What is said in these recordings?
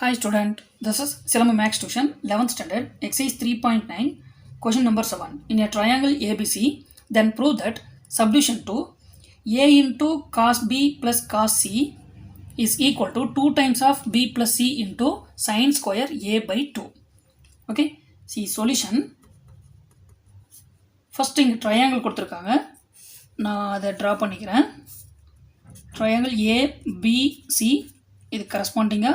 Hi student, this is Silambu Max Tuition 11th standard exercise 3.9 question number 7. In a triangle ABC, then prove that subdivision to a into cos b plus cos c is equal to 2 times of b plus c into sin square a by 2. Okay, see solution. First இங்க triangle கொடுத்திருக்காங்க. நான் அதை draw பண்ணிக்கிறேன். Triangle ABC இது corresponding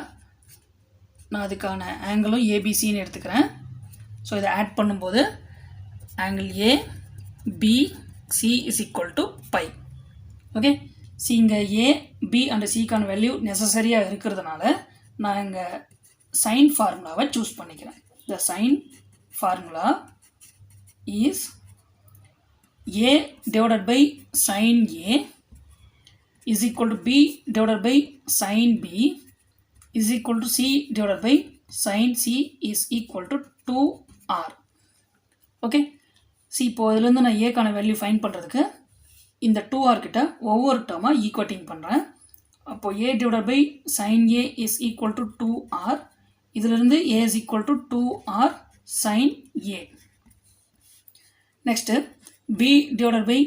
நான் அதுக்கான ஆங்கிளும் ஏபிசின்னு எடுத்துக்கிறேன். So இதை ஆட் பண்ணும்போது angle ABC is equal to pi. Okay, see இங்கே ஏ பி அண்ட் சிக்கான வேல்யூ நெசசரியாக இருக்கிறதுனால நான் இங்கே சைன் ஃபார்முலாவை சூஸ் பண்ணிக்கிறேன். The sine formula is A divided by sine A is equal to B divided by sine B is equal to c divided by sin c is equal to 2r. Okay, C இப்போ இதிலேருந்து நான் ஏக்கான value find பண்ணுறதுக்கு இந்த 2r கிட்ட ஒவ்வொரு டேர்மாக equating பண்ணுறேன். அப்போது a divided by sin a is equal to 2r. இதிலிருந்து a is equal to 2r sin a. Next b divided by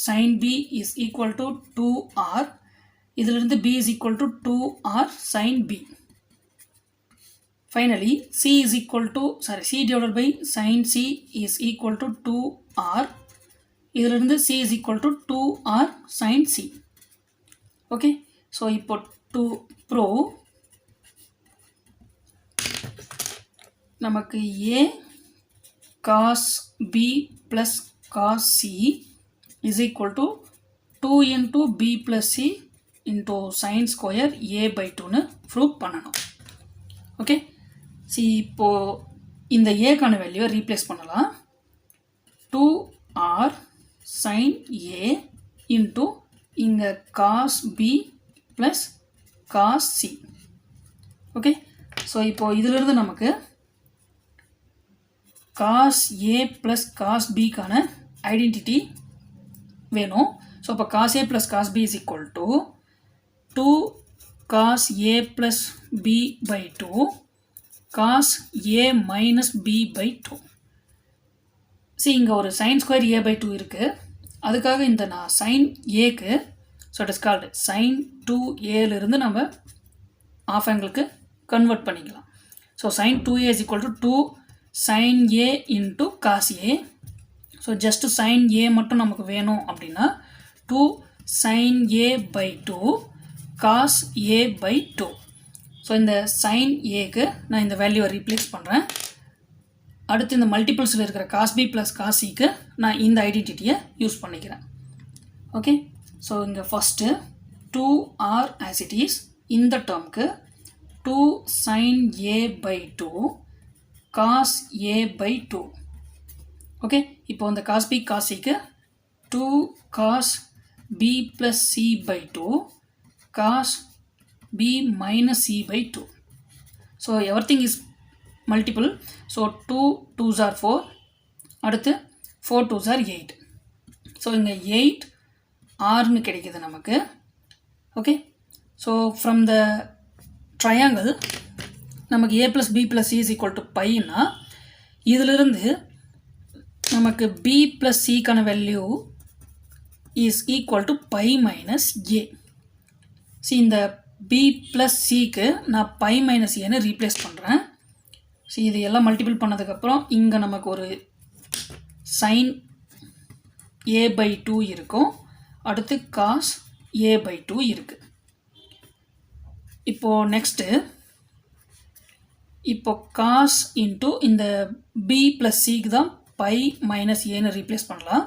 sin b is equal to 2r. இதிலிருந்து b is equal to 2r sin b. Finally, c divided by sin c is equal to 2r. இதிலிருந்து c is equal to 2r sin c. Okay, so இப்போ to prove நமக்கு a cos b plus cos c is equal to 2 into b plus c into sin square a by 2னு prove பண்ணணும். Okay, see இப்போது இந்த ஏக்கான வேல்யூவை replace பண்ணலாம். 2r sin a into இங்கே cos b plus cos c. Okay, so இப்போது இதிலிருந்து நமக்கு cos a plus cos bக்கான ஐடென்டிட்டி வேணும். ஸோ இப்போ cos a plus cos b is equal to 2 cos a plus b by 2 cos a minus b by 2. C இங்கே ஒரு sin square a by 2 இருக்குது. அதுக்காக இந்த நான் sin aக்கு so it is called sin 2aலிருந்து நம்ம ஆஃப் ஆங்கிளுக்கு கன்வெர்ட் பண்ணிக்கலாம். So sin 2a is equal to 2 sin a into cos a. So just sin a மட்டும் நமக்கு வேணும் அப்படின்னா 2 sin a by 2 cos a by 2. So இந்த sin aக்கு நான் இந்த வேல்யூவை ரீப்ளேஸ் பண்ணுறேன். அடுத்து இந்த மல்டிபிள்ஸில் இருக்கிற cos b plus cos cக்கு நான் இந்த ஐடென்டிட்டியை யூஸ் பண்ணிக்கிறேன். ஓகே, ஸோ இங்கே first 2r as it is இந்த டேர்முக்கு 2 sin a by 2 cos a by 2. Okay, இப்போ இந்த cos b cos cக்கு 2 cos b plus c by 2 cos b minus c by 2. So everything is multiple. So 2 2s are 4. அடுத்து 4 2s are 8. So இங்கே 8 rனு கிடைக்குது நமக்கு. Okay, so from the triangle நமக்கு a plus b plus c is equal to பைனா இதிலிருந்து நமக்கு b plus cக்கான value is equal to pi minus a. See இந்த b plus cக்கு நான் pi minus aன்னு ரீப்ளேஸ் பண்ணுறேன். சி இது எல்லாம் மல்டிபிள் பண்ணதுக்கப்புறம் இங்கே நமக்கு ஒரு sin a by 2 இருக்கும். அடுத்து cos a by 2 இருக்குது. இப்போது நெக்ஸ்ட்டு இப்போ cos இன்ட்டு இந்த b plus cக்கு தான் pi minus aன்னு ரீப்ளேஸ் பண்ணலாம்.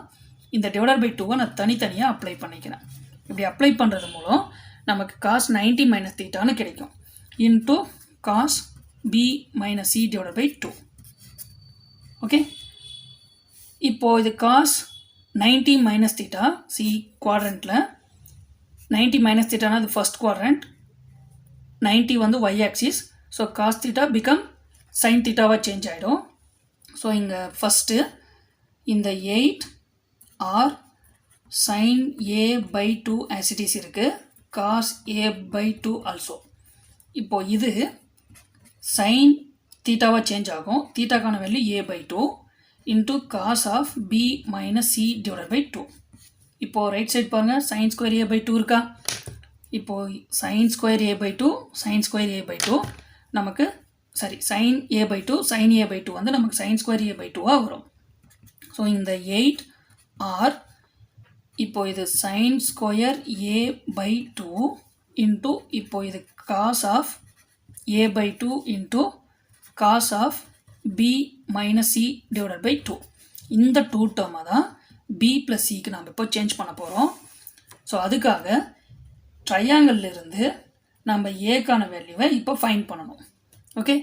இந்த டிவைடட் பை 2வை நான் தனித்தனியாக அப்ளை பண்ணிக்கிறேன். இப்படி அப்ளை பண்ணுறது மூலம் நமக்கு cos 90 மைனஸ் தீட்டான்னு கிடைக்கும். Into cos b minus c divided by 2. Okay, இப்போது இது cos 90 மைனஸ் தீட்டா சி குவாட்ரண்ட்டில் 90 மைனஸ் தீட்டானா அது ஃபர்ஸ்ட் குவாட்ரண்ட், 90 வந்து y axis. So cos theta become sin தீட்டாவாக சேஞ்ச் ஆகிடும். ஸோ இங்கே ஃபஸ்ட்டு இந்த 8 r sin a by 2 as it is இருக்குது. cos a by 2 also. இப்போ இது சைன் தீட்டாவாக சேஞ்ச் ஆகும். தீட்டாக்கான value a/2 into cos of b minus c divide by 2. இப்போது ரைட் சைட் பாருங்கள், சைன் ஸ்கொயர் a/2 இருக்கா? இப்போது sign square a/2 sign square a/2 நமக்கு சைன் a/2 சைன் a/2 வந்து நமக்கு சைன் ஸ்கொயர் a/2ஆக வரும். ஸோ இந்த 8r இப்போ இது சைன் ஸ்கொயர் a/2 இன்ட்டு இப்போ இது cos of a/2 into cos of b minus c divide by 2. இந்த 2 டேர்மை தான் b ப்ளஸ் சிக்கு நம்ம இப்போ சேஞ்ச் பண்ண போகிறோம். ஸோ அதுக்காக ட்ரையாங்கிளிருந்து நம்ம ஏக்கான வேல்யூவை இப்போ ஃபைண்ட் பண்ணணும். ஓகே,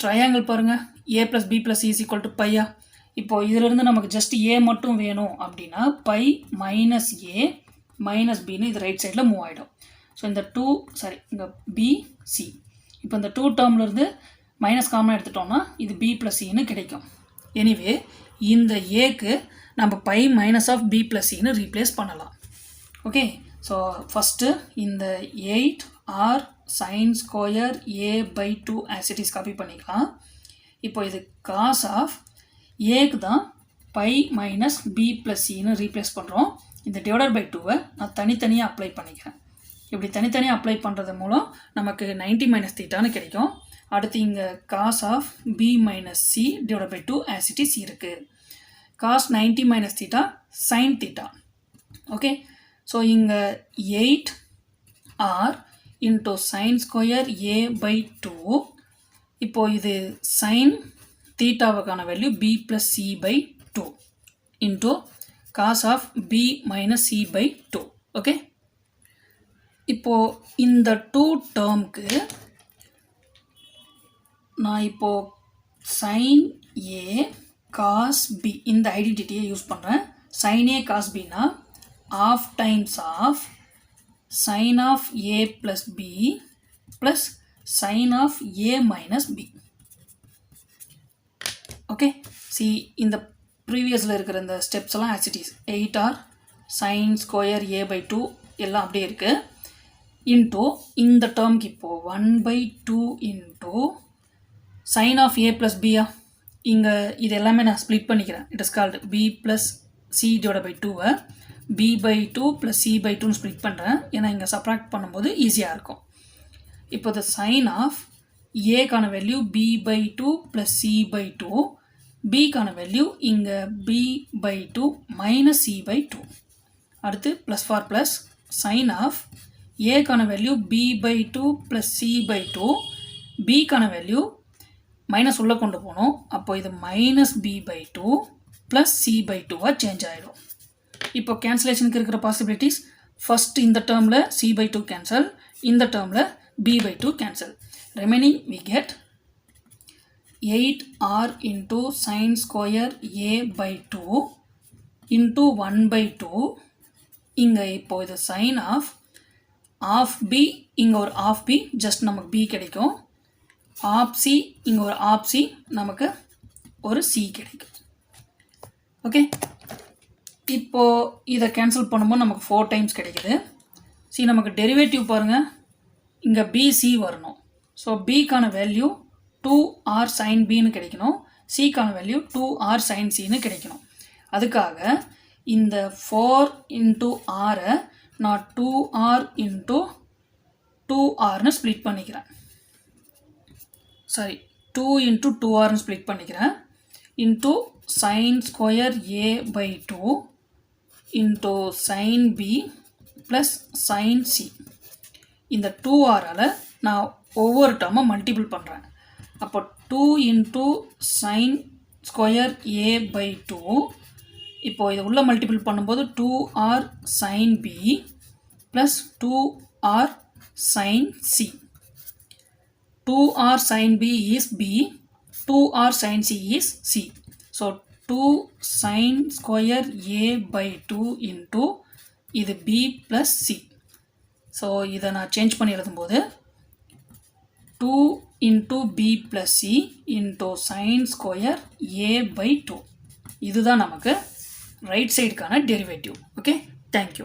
ட்ரையாங்கிள் பாருங்கள், a plus b plus c is equal to பையா. இப்போது இதிலிருந்து நமக்கு ஜஸ்ட் a மட்டும் வேணும் அப்படின்னா பை மைனஸ் a மைனஸ் பின்னு இது ரைட் சைடில் மூவ் ஆகிடும். ஸோ இந்த இங்கே bc இப்போ இந்த 2 டேர்ம்லேருந்து மைனஸ் காமனாக எடுத்துட்டோம்னா இது b ப்ளஸ் சின்னு கிடைக்கும். எனிவே இந்த ஏக்கு நம்ம by minus of b plus சின்னு ரீப்ளேஸ் பண்ணலாம். ஓகே, ஸோ ஃபஸ்ட்டு இந்த 8r sine square a/2 as it is copy பண்ணிக்கலாம். இப்போ இது காஸ் ஆஃப் ஏக்கு தான் பை மைனஸ் b ப்ளஸ் சின்னு ரீப்ளேஸ் பண்ணுறோம். இந்த டிவைடட் பை 2வை நான் தனித்தனியாக அப்ளை பண்ணிக்கிறேன். இப்படி தனித்தனியாக அப்ளை பண்ணுறது மூலம் நமக்கு 90 மைனஸ் தீட்டான்னு கிடைக்கும். அடுத்து இங்கே cos of b minus C divide by 2 as it is இருக்குது. Cos 90 minus theta sine theta. Okay, so இங்கே 8r into sine square a/2. இப்போது இது சைன் தீட்டாவுக்கான value b plus C by 2 into cos of b minus C by 2. Okay, இப்போது இந்த 2 டேர்முக்கு நான் இப்போது sign a cos b இந்த ஐடென்டிட்டியை யூஸ் பண்ணுறேன். சைன் a காஸ் bனா half times of sine of a plus b ப்ளஸ் sine of a minus b. Okay, இந்த ப்ரீவியஸில் இருக்கிற இந்த ஸ்டெப்ஸ் எல்லாம் as it is 8r sine square a/2 எல்லாம் அப்படியே இருக்குது. இன்ட்டு இந்த டேர்முக்கு இப்போது 1/2 into sine of a plus பியா. இங்கே இது எல்லாமே நான் ஸ்ப்ளிட் பண்ணிக்கிறேன். It is called b plus C divide by 2வை b/2 ப்ளஸ் c/2ன்னு ஸ்ப்ளிட் பண்ணுறேன். ஏன்னா இங்கே சப்ராக்ட் பண்ணும்போது ஈஸியாக இருக்கும். இப்போ இந்த சைன் ஆஃப் ஏக்கான வேல்யூ b/2 ப்ளஸ் c/2, பிக்கான வேல்யூ இங்கே b/2 மைனஸ் c/2. அடுத்து plus four plus sine of ஏக்கான வேல்யூ b/2 ப்ளஸ் c/2, பிக்கான வேல்யூ மைனஸ் உள்ளே கொண்டு போகணும். அப்போ இது மைனஸ் b/2 ப்ளஸ் c/2வாக சேஞ்ச் ஆகிடும். இப்போ கேன்சலேஷனுக்கு இருக்கிற பாசிபிலிட்டிஸ், ஃபஸ்ட் இந்த டேர்மில் c/2 கேன்சல், இந்த டேர்மில் b/2 cancel. Remaining we get 8r into sine square a/2 into 1/2. இங்கே இப்போது இது சைன் ஆஃப் b, இங்கே ஒரு ஆஃப் b, ஜஸ்ட் நமக்கு b கிடைக்கும். ஆஃப் சி, இங்கே ஒரு ஆஃப் சி, நமக்கு ஒரு சி கிடைக்கும். ஓகே, இப்போது இதை கேன்சல் பண்ணும்போது நமக்கு 4 டைம்ஸ் கிடைக்குது. நமக்கு டெரிவேட்டிவ் பாருங்கள், இங்கே bc வரணும். ஸோ பிக்கான வேல்யூ 2r sin bன்னு கிடைக்கணும், சிக்கான வேல்யூ 2r sin cன்னு கிடைக்கணும். அதுக்காக இந்த 4 இன்ட்டு ஆரை நான் 2r இன்ட்டு 2rன்னு ஸ்ப்ளிட் பண்ணிக்கிறேன். 2 இன்ட்டு 2rன்னு ஸ்ப்ளிட் பண்ணிக்கிறேன். Into sine square a/2 into sine b ப்ளஸ் சைன் சி. இந்த 2rஆல் நான் ஒவ்வொரு டேர்மை மல்டிபிள் பண்ணுறேன். அப்போ 2 இன்ட்டு சைன் ஸ்கொயர் a/2, இப்போது இதை உள்ள மல்டிபிள் பண்ணும்போது 2r sin b plus 2r sin c. 2r sin b is b, 2r sin c is c. So 2 sin square a/2 into இது b plus c. ஸோ இதை நான் change பண்ணி எழுதும்போது 2 into b plus c into sin square a/2. இதுதான் நமக்கு right சைடுக்கான derivative. Okay, thank you.